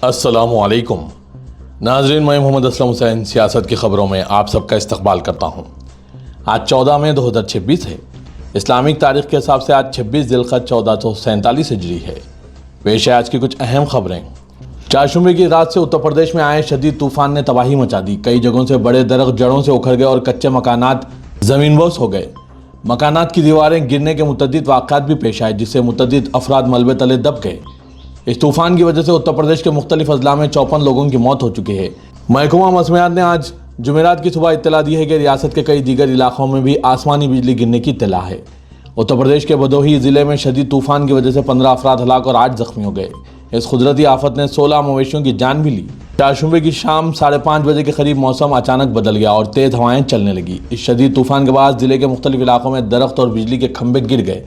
अस्सलामुअलैकुम नाज़रीन, मैं मोहम्मद असलम हुसैन सियासत की ख़बरों में आप सबका इस्तकबाल करता हूँ। आज 14 मई 2026 है। इस्लामिक तारीख के हिसाब से आज 26 ज़िलक़द 1447 हिजरी है। पेश है आज की कुछ अहम खबरें। चारशुमे की रात से उत्तर प्रदेश में आए शदीद तूफ़ान ने तबाही मचा दी। कई जगहों से बड़े दरख्त जड़ों से उखड़ गए और कच्चे मकानात ज़मीनबोस हो गए। मकानात की दीवारें गिरने के मुतअद्दिद वाक़यात भी पेश आए, जिससे मुतअद्दिद अफराद मलबे तले दब गए। इस तूफान की वजह से उत्तर प्रदेश के मुख्तलिफ अजला में 54 लोगों की मौत हो चुकी है। महकमा मौसमियात ने आज जुमेरात की सुबह इत्तला दी है कि रियासत के कई दीगर इलाकों में भी आसमानी बिजली गिरने की इत्तला है। उत्तर प्रदेश के भदोही ज़िले में शदीद तूफान की वजह से 15 अफराद हलाक और 8 जख्मी हो गए। इस कुदरती आफत ने 16 मवेशियों की जान भी ली। चारशुमे की शाम 5:30 बजे के करीब मौसम अचानक बदल गया और तेज़ हवाएं चलने लगी। इस शदीद तूफान के बाद ज़िले के मुख्तलिफ इलाकों में दरख्त और बिजली के खंभे गिर गए।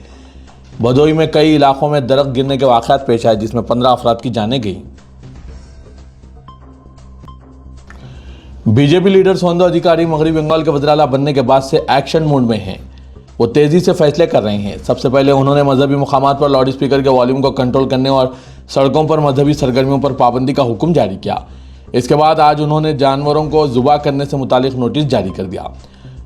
भदोही में कई इलाकों में दरख्त गिरने के वाक़यात पेश आए, जिसमें 15 अफराद की जानें गईं। बीजेपी लीडर सुवेंदु अधिकारी मगरबी बंगाल के वज़ीर-ए-आला बनने के बाद से एक्शन मोड में हैं। वो तेज़ी से फैसले कर रहे हैं। सबसे पहले उन्होंने मजहबी मुकामात पर लाउड स्पीकर के वॉल्यूम को कंट्रोल करने और सड़कों पर मजहबी सरगर्मियों पर पाबंदी का हुक्म जारी किया। इसके बाद आज उन्होंने जानवरों को ज़ुबा करने से मुतालिक नोटिस जारी कर दिया।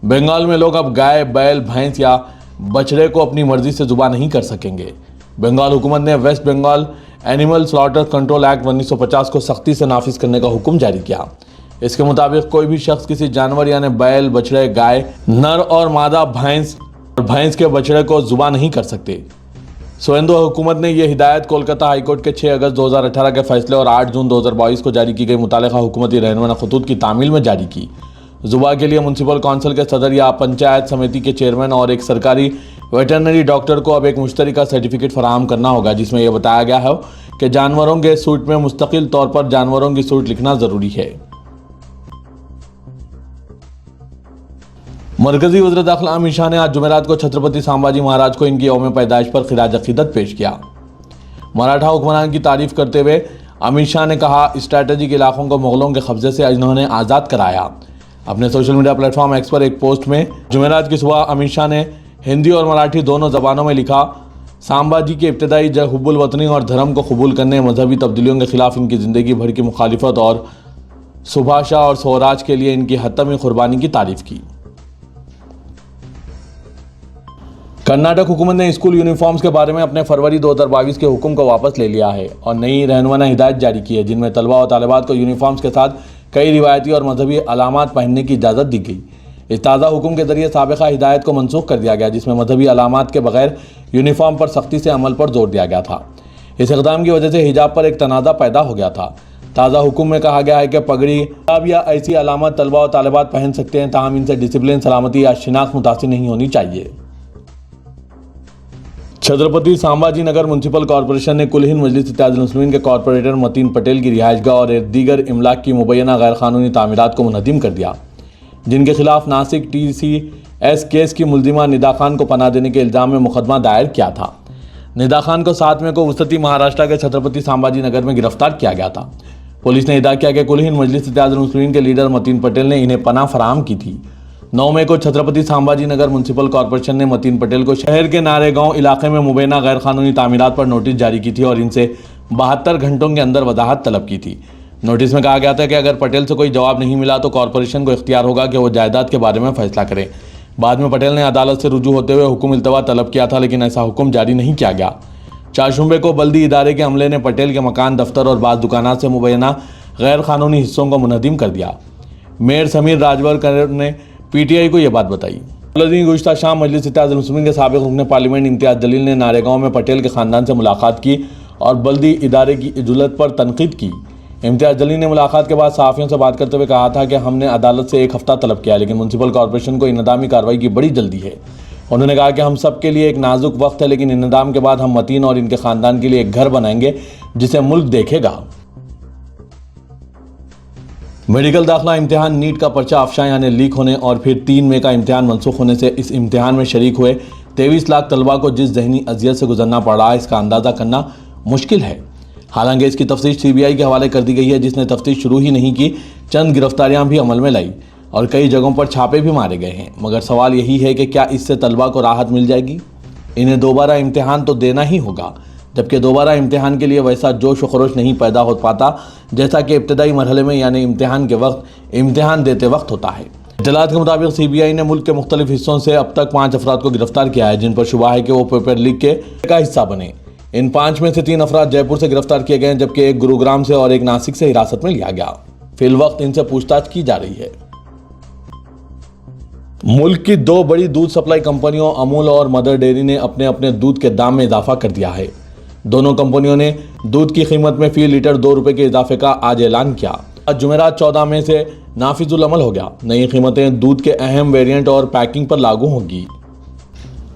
बंगाल में लोग अब गाय, बैल, भैंस या बछड़े को अपनी मर्जी से ज़ुबा नहीं कर सकेंगे। बंगाल हुकूमत ने West Bengal animal slaughter control act 1950 को सख्ती से नाफिज करने का हुक्म जारी किया। इसके मुताबिक कोई भी शख्स किसी जानवर यानी बैल, बछड़े, गाय, नर और मादा भैंस के बछड़े को ज़ुबा नहीं कर सकते। सुवेंदु हुकूमत ने यह हिदायत कोलकाता हाईकोर्ट के 6 अगस्त 2018 के फैसले और 8 जून 2022 को जारी की गई मुतालिका हुकूमती रहनुमा खतूत की तामील में जारी की। ज़ुबा के लिए म्युनिसिपल काउंसिल के सदर या पंचायत समिति के चेयरमैन और एक सरकारी वेटरनरी डॉक्टर को अब एक मुश्तरका सर्टिफिकेट फराहम करना होगा, जिसमें यह बताया गया है कि जानवरों के सूट में मुस्तकिल तौर पर जानवरों की सूट लिखना ज़रूरी है। मरकजी वज़ीर दाखिला अमित शाह ने आज जुमेरात को छत्रपति संभाजी महाराज को इनकी यौम पैदाइश पर खिराज अक़ीदत पेश किया। मराठा हुक्मरान की तारीफ करते हुए अमित शाह ने कहा, स्ट्रैटेजिक इलाकों को मुगलों के कब्जे से इन्होंने आज़ाद कराया। अपने सोशल मीडिया प्लेटफॉर्म एक्स पर एक पोस्ट में जुमेरात की सुबह अमित शाह ने हिंदी और मराठी दोनों ज़बानों में लिखा, सांबाजी की इब्तिदाई जंग हुब्बुल वतनी और धर्म को कबूल करने, मजहबी तब्दीलियों के खिलाफ इनकी ज़िंदगी भर की मुखालिफत और सुभाषा और स्वराज के लिए इनकी हतमी कुर्बानी की तारीफ की। कर्नाटक हुकूमत ने स्कूल यूनिफॉर्म्स के बारे में अपने फरवरी 2022 के हुक्म को वापस ले लिया है और नई रहनुमा हिदायत जारी की है, जिनमें तलबा और तालिबात को यूनिफॉर्म्स के साथ कई रिवायती और मजहबी अलामात पहनने की इजाज़त दी गई। इस ताज़ा हुक्म के जरिए साबिक़ा हिदायत को मनसूख कर दिया गया, जिसमें मजहबी अलामात के बगैर यूनिफॉर्म पर सख्ती से अमल पर जोर दिया गया था। इस इक़दाम की वजह से हिजाब पर एक तनाज़ा पैदा हो गया था। ताज़ा हुक्म में कहा गया है कि पगड़ी, हिजाब या ऐसी अलामत तलबा और तालिबात पहन सकते हैं, ताहम इनसे डिसिप्लिन, सलामती या शिनाख्त मुतासिर नहीं होनी चाहिए। छत्रपति संभाजी नगर म्युनिसिपल कॉरपोरेशन ने कुल हिंद मजलिस इत्तेहादुल मुस्लिमीन के कॉरपोरेटर मतीन पटेल की रिहाइशगाह और दीगर इमलाक की मुबैना गैर कानूनी तामीरात को मुनहदिम कर दिया, जिनके खिलाफ नासिक TCS केस की मुल्जिमा निदा खान को पनाह देने के इल्ज़ाम में मुकदमा दायर किया था। निदा खान को 7 मई को वसती महाराष्ट्र के छत्रपति संभाजी नगर में गिरफ्तार किया गया था। पुलिस ने इदा किया कि कुल हिंद मजलिस इत्तेहादुल मुस्लिमीन के लीडर मतीन पटेल ने इन्हें पनाह फराहम की थी। 9 मई को छत्रपति संभाजी नगर म्युनिसिपल कॉरपोरेशन ने मतीन पटेल को शहर के नारेगांव इलाके में मुबैना गैर कानूनी तामीरात पर नोटिस जारी की थी और इनसे 72 घंटों के अंदर वजाहत तलब की थी। नोटिस में कहा गया था कि अगर पटेल से कोई जवाब नहीं मिला तो कॉरपोरेशन को इख्तियार होगा कि वो जायदाद के बारे में फैसला करे। बाद में पटेल ने अदालत से रुजू होते हुए हुक्म इल्तवा तलब किया था, लेकिन ऐसा हुक्म जारी नहीं किया गया। चारशुमे को बल्दी इदारे के अमले ने पटेल के मकान, दफ्तर और बाज़ दुकानात से मुबैना गैर कानूनी हिस्सों को मुनहदिम कर दिया। मेयर समीर राजवरकर ने PTI को यह बात बताई। गुज़िश्ता शाम मजलिस इत्तेहादुल मुस्लिमीन के साबिक़ रुकन पार्लियामेंट इम्तियाज़ जलील ने नारेगांव में पटेल के ख़ानदान से मुलाकात की और बल्दी इदारे की इजुलत पर तनकीद की। इम्तियाज़ जलील ने मुलाकात के बाद सहाफ़ियों से बात करते हुए कहा था कि हमने अदालत से 1 हफ़्ता तलब किया, लेकिन म्युनिसिपल कॉरपोरेशन को इनदामी कार्रवाई की बड़ी जल्दी है। उन्होंने कहा कि हम सब के लिए एक नाजुक वक्त है, लेकिन इनदाम के बाद हम मतीन और इनके ख़ानदान के लिए एक घर बनाएंगे जिसे मुल्क देखेगा। मेडिकल दाखिला इम्तिहान नीट का पर्चा अफशा यानी लीक होने और फिर 3 मई का इम्तिहान मनसूख होने से इस इम्तिहान में शरीक हुए 23 लाख तलबा को जिस ज़हनी अजियत से गुजरना पड़ रहा है, इसका अंदाज़ा करना मुश्किल है। हालांकि इसकी तफ्तीश CBI के हवाले कर दी गई है, जिसने तफ्तीश शुरू ही नहीं की। चंद गिरफ्तारियां भी अमल में लाई और कई जगहों पर छापे भी मारे गए हैं, मगर सवाल यही है कि क्या इससे तलबा को राहत मिल जाएगी? इन्हें दोबारा इम्तिहान तो देना ही होगा। जबकि दोबारा इम्तिहान के लिए वैसा जोश व खरोश नहीं पैदा हो पाता जैसा कि इब्तदाई मरहले में यानी इम्तिहान के वक्त इम्तिहान देते वक्त होता है। इत्तलात के मुताबिक CBI ने मुल्क के मुख्तलिफ हिस्सों से अब तक 5 अफराद को गिरफ्तार किया है, जिन पर शुबा है कि वो पेपर लीक का हिस्सा बने। इन 5 में से 3 अफराद जयपुर से गिरफ्तार किए गए हैं, जबकि एक गुरुग्राम से और एक नासिक से हिरासत में लिया गया। फिल वक्त इनसे पूछताछ की जा रही है। मुल्क की 2 बड़ी दूध सप्लाई कंपनियों अमूल और मदर डेयरी ने अपने अपने दूध के दाम में इजाफा कर दिया है। दोनों कंपनियों ने दूध की कीमत में फी लीटर 2 रुपए के इजाफे का आज ऐलान किया। आज जुमेरात 14 मई से नाफिजुल अमल हो गया। नई कीमतें दूध के अहम वेरिएंट और पैकिंग पर लागू होंगी।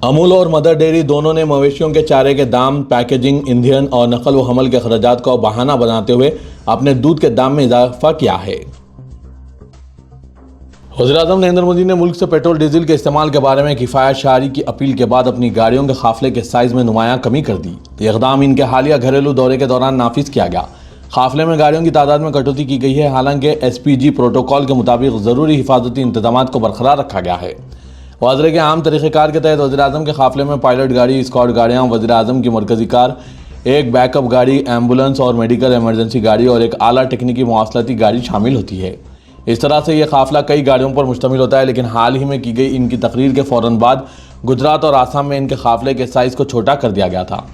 अमूल और मदर डेयरी दोनों ने मवेशियों के चारे के दाम, पैकेजिंग, ईंधन और नकल व हमल के अखराजात को बहाना बनाते हुए अपने दूध के दाम में इजाफा किया है। वज़ीर-ए-आज़म नरेंद्र मोदी ने मुल्क से पेट्रोल डीजल के इस्तेमाल के बारे में किफ़ायत शारी की अपील के बाद अपनी गाड़ियों के काफिले के साइज में नुमायां कमी कर दी। ये इक़दाम इनके हालिया घरेलू दौरे के दौरान नाफिज किया गया। काफिले में गाड़ियों की तादाद में कटौती की गई है। हालांकि SPG प्रोटोकॉल के मुताबिक ज़रूरी हिफाजती इंतजाम को बरकरार रखा गया है। वज़ीर के आम तरीक़ेकार के तहत वज़ीर-ए-आज़म के काफिले में पायलट गाड़ी, स्क्वाड गाड़ियाँ, वज़ीर-ए-आज़म की मरकज़ी कार, एक बैकअप गाड़ी, एम्बुलेंस और मेडिकल इमरजेंसी गाड़ी और एक आला टेक्निकी मवासलाती गाड़ी शामिल होती है। इस तरह से यह काफिला कई गाड़ियों पर मुश्तमिल होता है, लेकिन हाल ही में की गई इनकी तकरीर के फ़ौरन बाद गुजरात और आसाम में इनके काफिले के साइज़ को छोटा कर दिया गया था।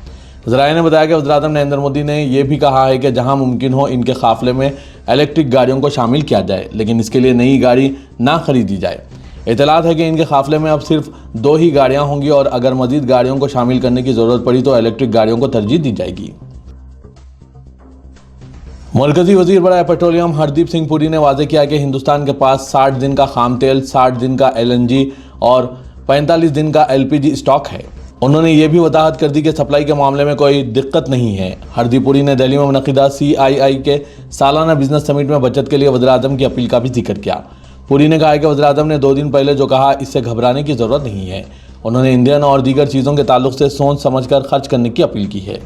ज़राए ने बताया कि वज़ीर-ए-आज़म नरेंद्र मोदी ने यह भी कहा है कि जहां मुमकिन हो इनके काफिले में इलेक्ट्रिक गाड़ियों को शामिल किया जाए, लेकिन इसके लिए नई गाड़ी ना खरीदी जाए। इत्तलात है कि इनके काफिले में अब सिर्फ 2 ही गाड़ियां होंगी और अगर मजीद गाड़ियों को शामिल करने की ज़रूरत पड़ी तो इलेक्ट्रिक गाड़ियों को तरजीह दी जाएगी। मरकजी वजीर बराए पेट्रोलियम हरदीप सिंह पुरी ने वाज़ेह किया कि हिंदुस्तान के पास 60 दिन का खाम तेल, 60 दिन का LNG और 45 दिन का LPG स्टॉक है। उन्होंने ये भी वजाहत कर दी कि सप्लाई के मामले में कोई दिक्कत नहीं है। हरदीप पुरी ने दिल्ली में मुनक़िदा CII के सालाना बिजनेस समिट में बचत के लिए वज़ीर-ए-आज़म की अपील का भी जिक्र किया। पुरी ने कहा कि वज़ीर-ए-आज़म ने 2 दिन पहले जो कहा इससे घबराने की ज़रूरत नहीं है। उन्होंने ईंधन और दीगर चीज़ों के ताल्लुक से सोच समझकर खर्च करने की अपील की है।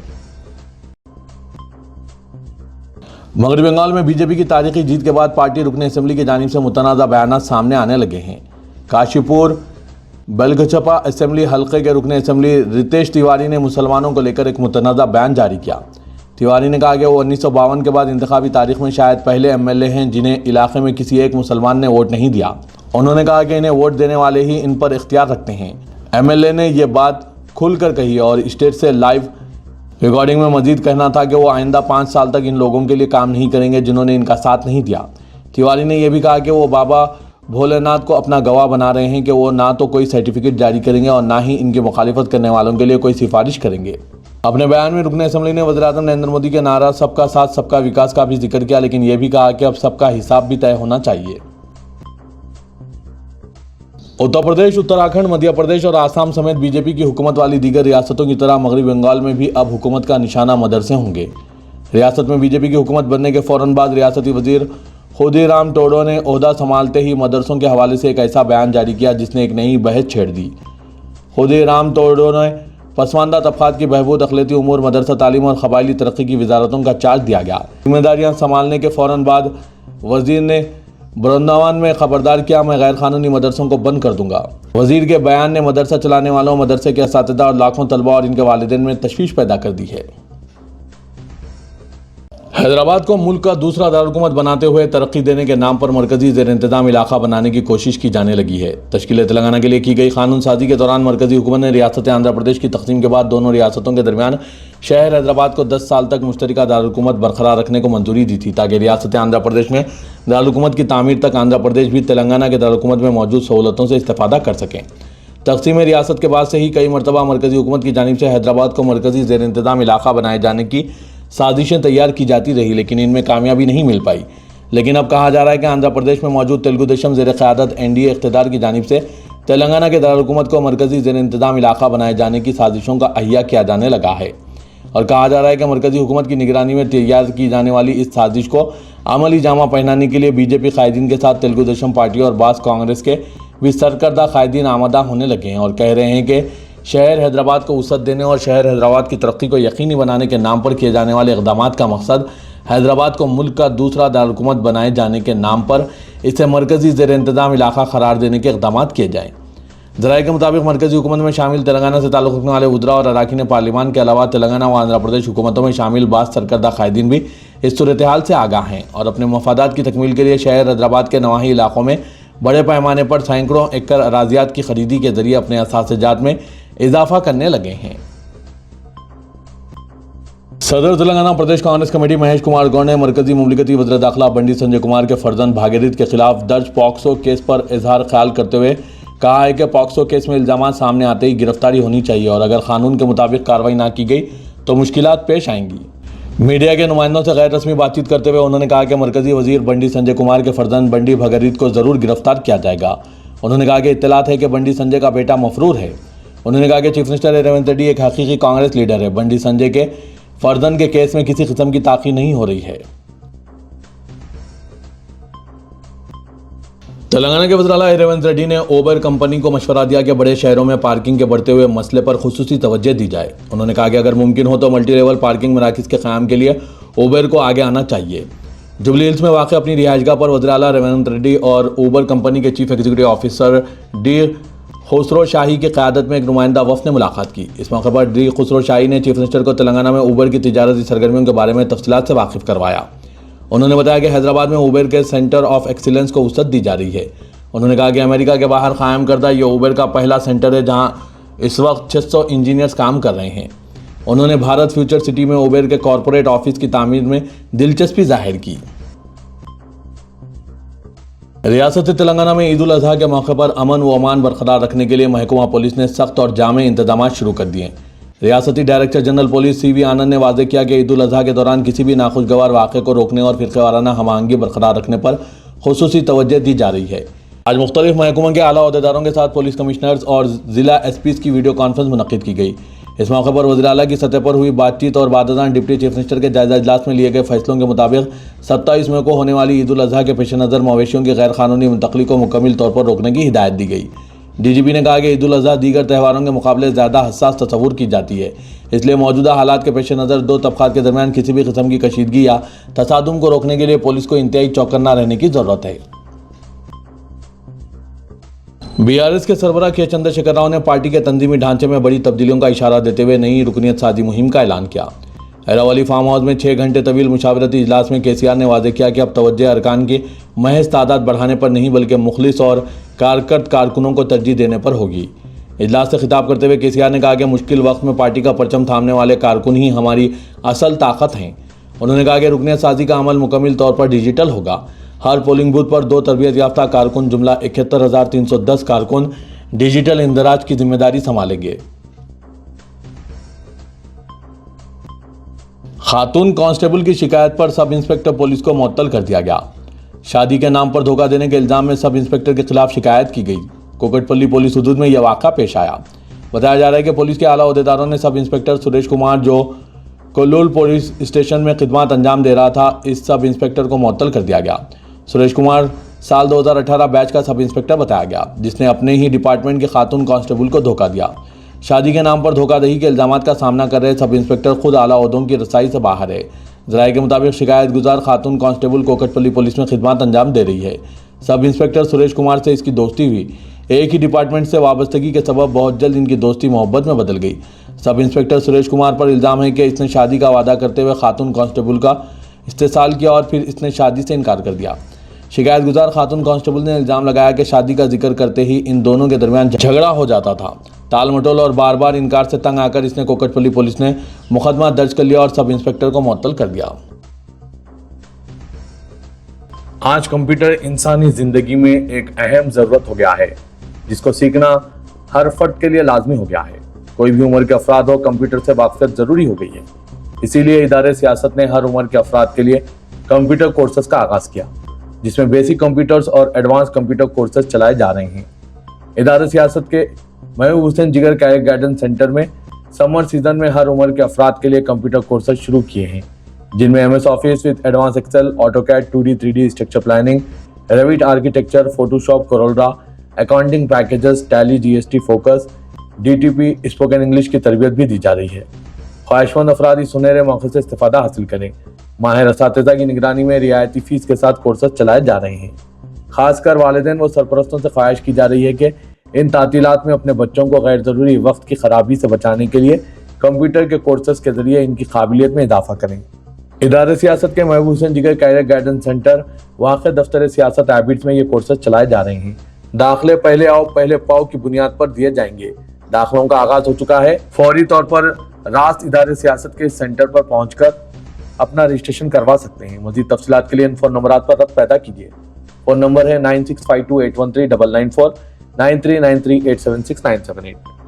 मगरबी बंगाल में बीजेपी की तारीखी जीत के बाद पार्टी रुकन असेंबली की जानिब से मुतनाज़ा बयानात सामने आने लगे हैं। काशीपुर बेलगछपा असेंबली हल्के के रुकन असेंबली रितेश तिवारी ने मुसलमानों को लेकर एक मुतनाज़ा बयान जारी किया। तिवारी ने कहा कि वो 1952 के बाद इंतखाबी तारीख में शायद पहले MLA हैं जिन्हें इलाके में किसी एक मुसलमान ने वोट नहीं दिया। उन्होंने कहा कि इन्हें वोट देने वाले ही इन पर इख्तियार रखते हैं। MLA ने यह बात खुलकर कही और स्टेज से लाइव रिकॉर्डिंग में मजीद कहना था कि वो आइंदा 5 साल तक इन लोगों के लिए काम नहीं करेंगे जिन्होंने इनका साथ नहीं दिया। तिवारी ने यह भी कहा कि वो बाबा भोलेनाथ को अपना गवाह बना रहे हैं कि वो ना तो कोई सर्टिफिकेट जारी करेंगे और ना ही इनकी मुखालिफत करने वालों के लिए कोई सिफारिश करेंगे। अपने बयान में रुकन असेंबली ने वज़ीर-ए-आज़म नरेंद्र मोदी के नारा सबका साथ सबका विकास का भी जिक्र किया, लेकिन यह भी कहा कि अब सबका हिसाब भी तय होना चाहिए। उत्तर प्रदेश, उत्तराखंड, मध्य प्रदेश और आसाम समेत बीजेपी की हुकूमत वाली दीगर रियासतों की तरह मगरबी बंगाल में भी अब हुकूमत का निशाना मदरसे होंगे। रियासत में बीजेपी की हुकूमत बनने के फ़ौरन बाद रियासती वजीर खुदीराम टोडो ने ओहदा संभालते ही मदरसों के हवाले से एक ऐसा बयान जारी किया जिसने एक नई बहस छेड़ दी। खुदीराम टोडो ने पसमानदा तबकात की बहबूद, अक़लियती उमूर, मदरसा तालीम और क़बायली तरक्की की वजारतों का चार्ज दिया गया। जिम्मेदारियाँ संभालने के फ़ौरन बाद वजीर ने वृंदावन में खबरदार किया, मैं गैर कानूनी मदरसों को बंद कर दूंगा। वजीर के बयान ने मदरसा चलाने वालों, मदरसे के असातिज़ा और लाखों तलबा और इनके वालिदैन में तशवीश पैदा कर दी है। हैदराबाद को मुल्क का दूसरा दारुलहुकूमत बनाते हुए तरक्की देने के नाम पर मरकजी ज़ेर इंतज़ाम इलाका बनाने की कोशिश की जाने लगी है। तश्कील तेलंगाना के लिए की गई कानून साजी के दौरान मरकजी हुकूमत ने रियासत आंध्र प्रदेश की तकसीम के बाद दोनों रियासतों के दरमियान शहर हैदराबाद को 10 साल तक मुश्तरका दारुलहुकूमत बरकरार रखने को मंजूरी दी थी, ताकि रियासत आंध्र प्रदेश में दारुलहुकूमत की तामीर तक आंध्र प्रदेश भी तेलंगाना के दारुलहुकूमत में मौजूद सहूलतों से इस्तेफादा कर सकें। तकसीम रियासत के बाद से ही कई मरतबा मरकजी हुकूमत की जानिब से हैदराबाद को मरकजी ज़ेर इंतज़ाम इलाका बनाए जाने की साजिशें तैयार की जाती रही, लेकिन इनमें कामयाबी नहीं मिल पाई। लेकिन अब कहा जा रहा है कि आंध्र प्रदेश में मौजूद तेलुगु देशम ज़ेर क़यादत NDA इक़्तिदार की जानिब से तेलंगाना के दारुलहुकूमत को मरकजी ज़ेर इंतज़ाम इलाका बनाए जाने की साजिशों का अहिया किया जाने लगा है और कहा जा रहा है कि मरकजी हुकूमत की निगरानी में तैयार की जाने वाली इस साजिश को अमली जामा पहनाने के लिए बीजेपी कायदीन के साथ तेलुगु देशम पार्टी और बास कांग्रेस के भी सरकर्दा कायदीन आमादा होने लगे हैं और कह रहे हैं कि शहर हैदराबाद को वसअत देने और शहर हैदराबाद की तरक्की को यकीनी बनाने के नाम पर किए जाने वाले इक़दामात का मकसद हैदराबाद को मुल्क का दूसरा दारुलहुकूमत बनाए जाने के नाम पर इसे मरकजी ज़ेर इंतज़ाम इलाका करार देने के इक़दामात किए जाएँ। जराये के मुताबिक मरकजी हुकूमत में शामिल तेलंगाना से ताल्लुक़ रखने वाले उद्रा और अराकीन पार्लिमान के अलावा तेलंगाना व आंध्र प्रदेश हुकूमतों में शामिल बास सरकर्दा कायदीन भी इस सूरत हाल से आगाह हैं और अपने मफादात की तकमील के लिए शहर हैदराबाद के नवाही इलाकों में बड़े पैमाने पर सैकड़ों एकड़ अराजियात की खरीदी के जरिए अपने असासजात में इजाफा करने लगे हैं। सदर तेलंगाना प्रदेश कांग्रेस कमेटी महेश कुमार गौड़ ने मरकजी मुमलिकती वज़ीर दाखिला बंडी संजय कुमार के फर्जंद भागीरथ के खिलाफ दर्ज पॉक्सो केस पर इजहार ख्याल करते हुए कहा है कि पॉक्सो केस में इल्जामात सामने आते ही गिरफ्तारी होनी चाहिए और अगर कानून के मुताबिक कार्रवाई ना की गई तो मुश्किलात पेश आएंगी। मीडिया के नुमाइंदों से गैर रस्मी बातचीत करते हुए उन्होंने कहा कि मरकजी वजीर बंडी संजय कुमार के फर्जंद बंडी भागीरथ को जरूर गिरफ्तार किया जाएगा। उन्होंने कहा कि इत्तलात है कि बंडी संजय का बेटा मफरूर है। उन्होंने कहा कि चीफ मिनिस्टर रेवंत रेड्डी एक हकीकी कांग्रेस लीडर है। बंडी संजय के फर्जंद के केस में किसी किस्म की ताक़ी नहीं हो रही है। तेलंगाना के वज़ीर आला रेवंत रेड्डी ने उबर कंपनी को मशवरा दिया कि बड़े शहरों में पार्किंग के बढ़ते हुए मसले पर खुसूसी तवज्जो दी जाए। उन्होंने कहा कि अगर मुमकिन हो तो मल्टी लेवल पार्किंग मराकज़ के क़याम के लिए उबर को आगे आना चाहिए। जुबली हिल्स में वाक़ अपनी रिहाइशगाह पर वज़ीर आला रेवंत रेड्डी और उबर कंपनी के chief executive officer D Khosrowshahi की क़यादत में एक नुमाइंदा वफ़द ने मुलाकात की। इस मौके पर डी खुसरो शाही ने चीफ मिनिस्टर को तेलंगाना में उबर की तिजारती सरगर्मियों के बारे में तफसीलात से वाकिफ़ करवाया। उन्होंने बताया कि हैदराबाद में उबर के सेंटर ऑफ एक्सीलेंस को वसअत दी जा रही है। उन्होंने कहा कि अमेरिका के बाहर कायम करदा ये उबर का पहला सेंटर है जहां इस वक्त 600 इंजीनियर्स काम कर रहे हैं। उन्होंने भारत फ्यूचर सिटी में उबर के कॉरपोरेट ऑफिस की तामीर में दिलचस्पी जाहिर की। रियासत तेलंगाना में ईद उल अजहा के मौके पर अमन व अमान बरकरार रखने के लिए महकमा पुलिस ने सख्त और जामे इंतजाम शुरू कर दिए। रियासती डायरेक्टर जनरल पुलिस CV आनंद ने वाज़ेह किया कि ईद उल अजहा के दौरान किसी भी नाखुशगवार वाक़े को रोकने और फ़िरक़ेवाराना हम-आहंगी बरकरार रखने पर खुसूसी तवज्जो दी जा रही है। आज मुख्तलिफ महकमों के आला अहदेदारों के साथ पुलिस कमिश्नर्स और ज़िला SPs की वीडियो कॉन्फ्रेंस मुनक़्क़िद की गई। इस मौके पर वज़ीर आला की सतह पर हुई बातचीत और बादशाह डिप्टी चीफ मिनिस्टर के जायज़ा इजलास में लिए गए फैसलों के मुताबिक 27 मई को होने वाली ईद उल अजहा के पेश नज़र मवेशियों की गैर कानूनी मुंतकली को मुकम्मल तौर पर रोकने की हिदायत दी गई। DGP ने कहा कि ईद उल अजहा दीगर त्योहारों के मुकाबले ज़्यादा हसास तस्वुर की जाती है, इसलिए मौजूदा हालात के पेश नज़र दो तबक़ात के दरमियान किसी भी किस्म की कशीदगी या तसादुम को रोकने के लिए पुलिस को इंतहाई चौकन्ना रहने की ज़रूरत है। BRS के सरबराह के चंद्रशेखर राव ने पार्टी के तंजीमी ढांचे में बड़ी तब्दीलियों का इशारा देते हुए नई रुकनीत साजी मुहिम का ऐलान किया। हैरावली फार्म हाउस में 6 घंटे तवील मुशावरती इजलास में KCR ने वाज़ेह किया कि अब तवज्जो अरकान की महज तादाद बढ़ाने पर नहीं बल्कि मुखलिस और कारकर्द कारकुनों को तरजीह देने पर होगी। इजलास से खिताब करते हुए KCR ने कहा कि मुश्किल वक्त में पार्टी का परचम थामने वाले कारकुन ही हमारी असल ताकत हैं। उन्होंने कहा कि रुकनीत साजी का अमल मुकम्मल तौर पर डिजिटल होगा। हर पोलिंग बूथ पर 2 तरबियत याफ्ता कारकुन जुमला 71,310 कारकुन डिजिटल इंदराज की जिम्मेदारी संभालेंगे। खातून कांस्टेबल की शिकायत पर सब इंस्पेक्टर पुलिस को मुअत्तल कर दिया गया। शादी के नाम पर धोखा देने के इल्जाम में सब इंस्पेक्टर के खिलाफ शिकायत की गई। कोकटपल्ली पुलिस हुदूद में यह वाक़ा पेश आया। बताया जा रहा है कि पुलिस के आला अहदेदारों ने सब इंस्पेक्टर सुरेश कुमार जो कोल्लूल पुलिस स्टेशन में खिदमत अंजाम दे रहा था, इस सब इंस्पेक्टर को मुअत्तल कर दिया गया। सुरेश कुमार साल 2018 बैच का सब इंस्पेक्टर बताया गया, जिसने अपने ही डिपार्टमेंट के खातून कांस्टेबल को धोखा दिया। शादी के नाम पर धोखाधड़ी के इल्जामात का सामना कर रहे सब इंस्पेक्टर खुद आला ओहदों की रसाई से बाहर है। ज़राए के मुताबिक शिकायत गुजार खातून कांस्टेबल कोकटपल्ली पुलिस में खिदमत अंजाम दे रही है। सब इंस्पेक्टर सुरेश कुमार से इसकी दोस्ती हुई। एक ही डिपार्टमेंट से वाबस्तगी के सबब बहुत जल्द इनकी दोस्ती मोहब्बत में बदल गई। सब इंस्पेक्टर सुरेश कुमार पर इल्ज़ाम है कि इसने शादी का वादा करते हुए खातून कांस्टेबल का इस्तेसाल किया और फिर इसने शादी से इनकार कर दिया। शिकायत गुजार खातून कांस्टेबल ने इल्ज़ाम लगाया कि शादी का जिक्र करते ही इन दोनों के दरमियान झगड़ा हो जाता था। टाल मटोल और बार बार इनकार से तंग आकर इसने कोकटपल्ली पुलिस ने मुकदमा दर्ज कर लिया और सब इंस्पेक्टर को मुअत्तल कर दिया। आज कंप्यूटर इंसानी जिंदगी में एक अहम ज़रूरत हो गया है, जिसको सीखना हर फर्द के लिए लाजमी हो गया है। कोई भी उम्र के अफराद हो, कंप्यूटर से वाक़फ़ियत ज़रूरी हो गई है। इसीलिए इदारे सियासत ने हर उम्र के अफराद के लिए कंप्यूटर कोर्सेज का आगाज़ किया, जिसमें बेसिक कंप्यूटर्स और एडवांस कंप्यूटर कोर्सेज चलाए जा रहे हैं। इदारे सियासत के महबूब हुसैन जिगर कैरियर गाइडेंस सेंटर में समर सीजन में हर उम्र के अफराद के लिए कंप्यूटर कोर्सेज शुरू किए हैं, जिनमें MS office with advance Excel, AutoCAD, 2D 3D structure planning, Revit architecture, Photoshop, Corel, accounting packages, Tally, GST, Focus, DTP, spoken English की तरबियत भी दी जा रही है। ख्वाहिशमंद अफराद इस सुनहरे मौके से इस्तेफादा हासिल करें। माहिर असातिज़ा की निगरानी में रियायती फ़ीस के साथ कोर्सेज चलाए जा रहे हैं। खासकर वालिदैन व सरपरस्तों से ख्वाहिश की जा रही है कि इन तातीलात में अपने बच्चों को गैर ज़रूरी वक्त की खराबी से बचाने के लिए कंप्यूटर के कोर्सेज के जरिए इनकी काबिलियत में इजाफा करें। इदारे सियासत के महबूब हुसैन जिगर कैरियर गाइडेंस सेंटर वाक़ दफ्तर सियासत हैबिट्स में ये कोर्सेज चलाए जा रहे हैं। दाखिले पहले आओ पहले पाओ की बुनियाद पर दिए जाएंगे। दाखिलों का आगाज हो चुका है। फौरी तौर पर रास्त इदारे सियासत के इस सेंटर पर पहुंचकर अपना रजिस्ट्रेशन करवा सकते हैं। मज़ीद तफसीलात के लिए इन फ़ोन नंबरात पर रब्त पैदा कीजिए। फ़ोन नंबर है 9652813994 9393876978।